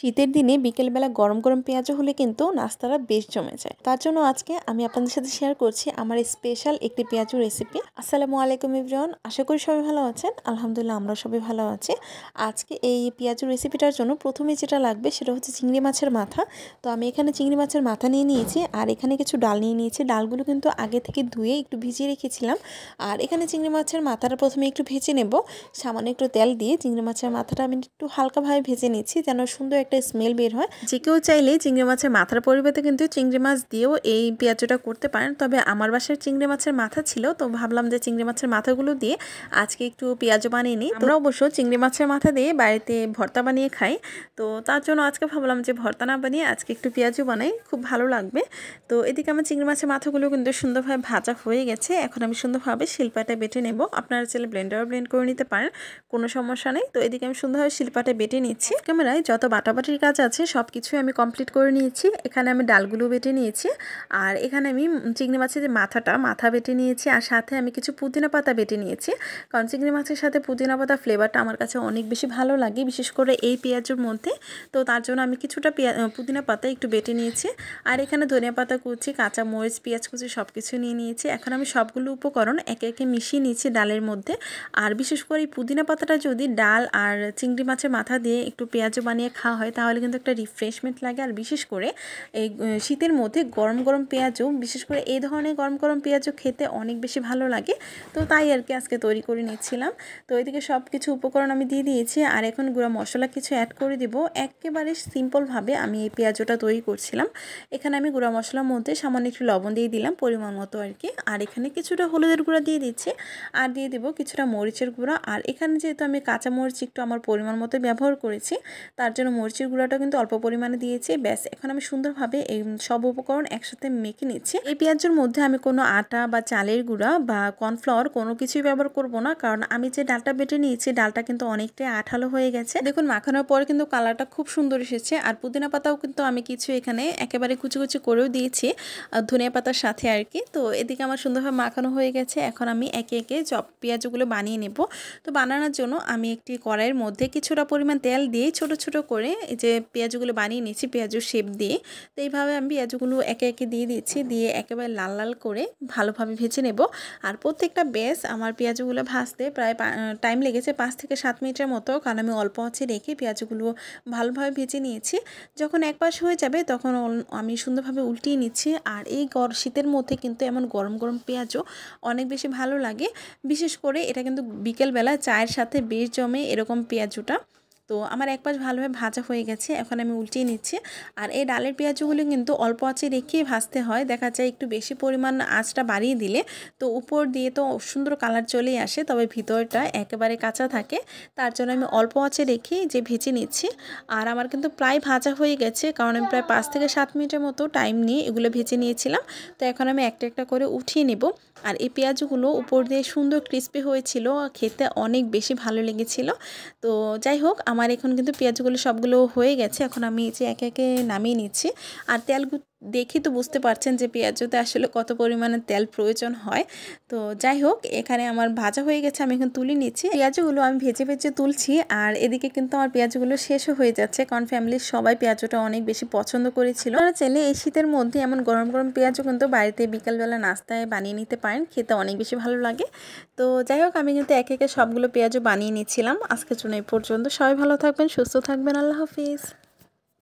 শীতের দিনে বিকেলবেলা গরম গরম পেঁয়াজু হলে কিন্তু নাস্তাটা বেশ জমে যায়। তার জন্য আজকে আমি আপনাদের সাথে শেয়ার করছি আমার স্পেশাল একটি পেঁয়াজু রেসিপি। আসসালামু আলাইকুম এভরিওয়ান, আশা করি সবাই ভালো আছেন। আলহামদুলিল্লাহ আমরা সবাই ভালো আছি। আজকে এই পেঁয়াজু রেসিপিটার জন্য প্রথমে যেটা লাগবে সেটা হচ্ছে চিংড়ি মাছের মাথা। তো আমি এখানে চিংড়ি মাছের মাথা নিয়ে নিয়েছি, আর এখানে কিছু ডাল নিয়ে নিয়েছি। ডালগুলো কিন্তু আগে থেকে ধুয়ে একটু ভিজিয়ে রেখেছিলাম। আর এখানে চিংড়ি মাছের মাথাটা প্রথমে একটু ভেজে নেব। সামান্য একটু তেল দিয়ে চিংড়ি মাছের মাথাটা আমি একটু হালকাভাবে ভেজে নিচ্ছি, যেন সুন্দর একটা স্মেল বের হয়। যে কেউ চাইলে চিংড়ি মাছের মাথার পরিবর্তে কিন্তু চিংড়ি মাছ দিয়েও এই পেঁয়াজুটা করতে পারেন। তবে আমার বাসায় চিংড়ি মাছের মাথা ছিল, তো ভাবলাম যে চিংড়ি মাছের মাথাগুলো দিয়ে আজকে একটু পেঁয়াজু বানিয়ে নিই। আমরা অবশ্য চিংড়ি মাছের মাথা দিয়ে বাড়িতে ভর্তা বানিয়ে খাই, তো তার জন্য আজকে ভাবলাম যে ভর্তা না বানিয়ে আজকে একটু পেঁয়াজু বানাই, খুব ভালো লাগবে। তো এদিকে আমার চিংড়ি মাছের মাথাগুলো কিন্তু সুন্দরভাবে ভাজা হয়ে গেছে। এখন আমি সুন্দরভাবে শিলপাটায় বেটে নেব। আপনারা চাইলে ব্লেন্ডারও ব্লেন্ড করে নিতে পারেন, কোনো সমস্যা নেই। তো এদিকে আমি সুন্দরভাবে শিলপাটায় বেটে নিচ্ছি। ক্যামেরায় যত বাটাবাটির কাজ আছে সব কিছুই আমি কমপ্লিট করে নিয়েছি। এখানে আমি ডালগুলো বেটে নিয়েছি, আর এখানে আমি চিংড়ি মাছের যে মাথা বেটে নিয়েছি, আর সাথে আমি কিছু পুদিনা পাতা বেটে নিয়েছি। কারণ চিংড়ি মাছের সাথে পুদিনা পাতা ফ্লেভারটা আমার কাছে অনেক বেশি ভালো লাগে, বিশেষ করে এই পেঁয়াজের মধ্যে। তো তার জন্য আমি কিছুটা পুদিনা পাতা একটু বেটে নিয়েছি। আর এখানে ধনিয়া পাতা কুচি, কাঁচা মরিচ, পেঁয়াজ কুচি সব কিছু নিয়ে নিয়েছি। এখন আমি সবগুলো উপকরণ একে একে মিশিয়ে নিয়েছি ডালের মধ্যে। আর বিশেষ করে এই পুদিনা পাতাটা যদি ডাল আর চিংড়ি মাছের মাথা দিয়ে একটু পেঁয়াজু বানিয়ে খাওয়া হয় তাহলে কিন্তু একটা রিফ্রেশমেন্ট লাগে। আর বিশেষ করে এই শীতের মধ্যে গরম গরম পেঁয়াজু, বিশেষ করে এই ধরনের গরম গরম পেঁয়াজু খেতে অনেক বেশি ভালো লাগে। তো তাই আর কি আজকে তৈরি করে নিচ্ছিলাম। তো এদিকে সব কিছু উপকরণ আমি দিয়ে দিয়েছি, আর এখন গুঁড়া মশলা কিছু অ্যাড করে দিব। একেবারে সিম্পলভাবে আমি এই পেঁয়াজুটা তৈরি করছিলাম। এখানে আমি গুঁড়া মশলার মধ্যে সামান্য একটু লবণ দিয়ে দিলাম পরিমাণ মতো আর কি। আর এখানে কিছুটা হলুদের গুঁড়া দিয়ে দিচ্ছি, আর দিয়ে দেবো কিছুটা মরিচের গুঁড়া। আর এখানে যেহেতু আমি কাঁচা মরিচ একটু আমার পরিমাণ মতো ব্যবহার করেছি, তার জন্য মরিচের গুঁড়াটা কিন্তু অল্প পরিমাণে দিয়েছি। ব্যাস, এখন আমি সুন্দরভাবে এই সব উপকরণ একসাথে মেখে নিচ্ছি। এই পেঁয়াজের মধ্যে আমি কোনো আটা বা চালের গুঁড়া বা কর্নফ্লাওয়ার কোনো কিছুই ব্যবহার করব না, কারণ আমি যে ডালটা বেটে নিয়েছি ডালটা কিন্তু অনেকটাই আঠালো হয়ে গেছে। দেখুন মাখানোর পরে কিন্তু কালারটা খুব সুন্দর এসেছে। আর পুদিনা পাতাও কিন্তু আমি কিছু এখানে একেবারে কুচি কুচি করেও দিয়েছি ধনিয়া পাতার সাথে আর কি। তো এদিকে আমার সুন্দরভাবে মাখানো হয়ে গেছে। এখন আমি একে একে পেঁয়াজগুলো বানিয়ে নেব। তো বানানোর জন্য আমি একটি কড়াইয়ের মধ্যে কিছুটা পরিমাণ তেল দিয়ে ছোট ছোট করে এই যে পেঁয়াজগুলো বানিয়ে নিয়েছি পেঁয়াজুর শেপ দিয়ে। তো এইভাবে আমি পেঁয়াজগুলো একে একে দিয়ে দিচ্ছি, দিয়ে একেবারে লাল লাল করে ভালোভাবে ভেজে নেব। আর প্রত্যেকটা বেশ আমার পেঁয়াজগুলো ভাজতে প্রায় টাইম লেগেছে 5 থেকে 7 মিনিটের মতো, কারণ আমি অল্প আঁচে রেখে পেঁয়াজগুলো ভালোভাবে ভেজে নিয়েছি। যখন এক পাশ হয়ে যাবে তখন আমি সুন্দরভাবে উল্টিয়ে নিচ্ছি। আর এই শীতের মধ্যে কিন্তু এমন গরম গরম পেঁয়াজও অনেক বেশি ভালো লাগে। বিশেষ করে এটা কিন্তু বিকেলবেলা চায়ের সাথে বেশ জমে এরকম পেঁয়াজুটা। তো আমার এক পাশ ভালোভাবে ভাজা হয়ে গেছে, এখন আমি উল্টিয়ে নিচ্ছি। আর এই ডালের পেঁয়াজগুলো কিন্তু অল্প আঁচে রেখেই ভাজতে হয়। দেখা যায় একটু বেশি পরিমাণ আঁচটা বাড়িয়ে দিলে তো উপর দিয়ে তো সুন্দর কালার চলেই আসে, তবে ভিতরটা একেবারে কাঁচা থাকে। তার জন্য আমি অল্প আঁচে রেখেই যে ভেজে নিচ্ছি। আর আমার কিন্তু প্রায় ভাজা হয়ে গেছে, কারণ আমি প্রায় 5 থেকে 7 মিনিটের মতো টাইম নিয়ে এগুলো ভেজে নিয়েছিলাম। তো এখন আমি একটা একটা করে উঠিয়ে নেব। আর এই পেঁয়াজগুলো উপর দিয়ে সুন্দর ক্রিস্পি হয়েছিল, খেতে অনেক বেশি ভালো লেগেছিল। তো যাই হোক, আমার এখন কিন্তু পেঁয়াজগুলো সবগুলো হয়ে গেছে। এখন আমি যে একে একে নামিয়ে নিচ্ছি। আর দেখি তো বুঝতে পারছেন যে পেঁয়াজতে আসলে কত পরিমাণে তেল প্রয়োজন হয়। তো যাই হোক, এখানে আমার ভাজা হয়ে গেছে, আমি এখন তুলে নিচ্ছি। পেঁয়াজগুলো আমি ভেজে ভেজে তুলছি, আর এদিকে কিন্তু আমার পেঁয়াজগুলো শেষও হয়ে যাচ্ছে, কারণ ফ্যামিলির সবাই পেঁয়াজটা অনেক বেশি পছন্দ করেছিল। আপনারা চাইলে এই শীতের মধ্যে এমন গরম গরম পেঁয়াজও কিন্তু বাড়িতে বিকালবেলা নাস্তায় বানিয়ে নিতে পারেন, খেতে অনেক বেশি ভালো লাগে। তো যাই হোক, আমি কিন্তু একে একে সবগুলো পেঁয়াজও বানিয়ে নিচ্ছিলাম। আজকের জন্য এই পর্যন্ত। সবাই ভালো থাকবেন, সুস্থ থাকবেন। আল্লাহ হাফিজ।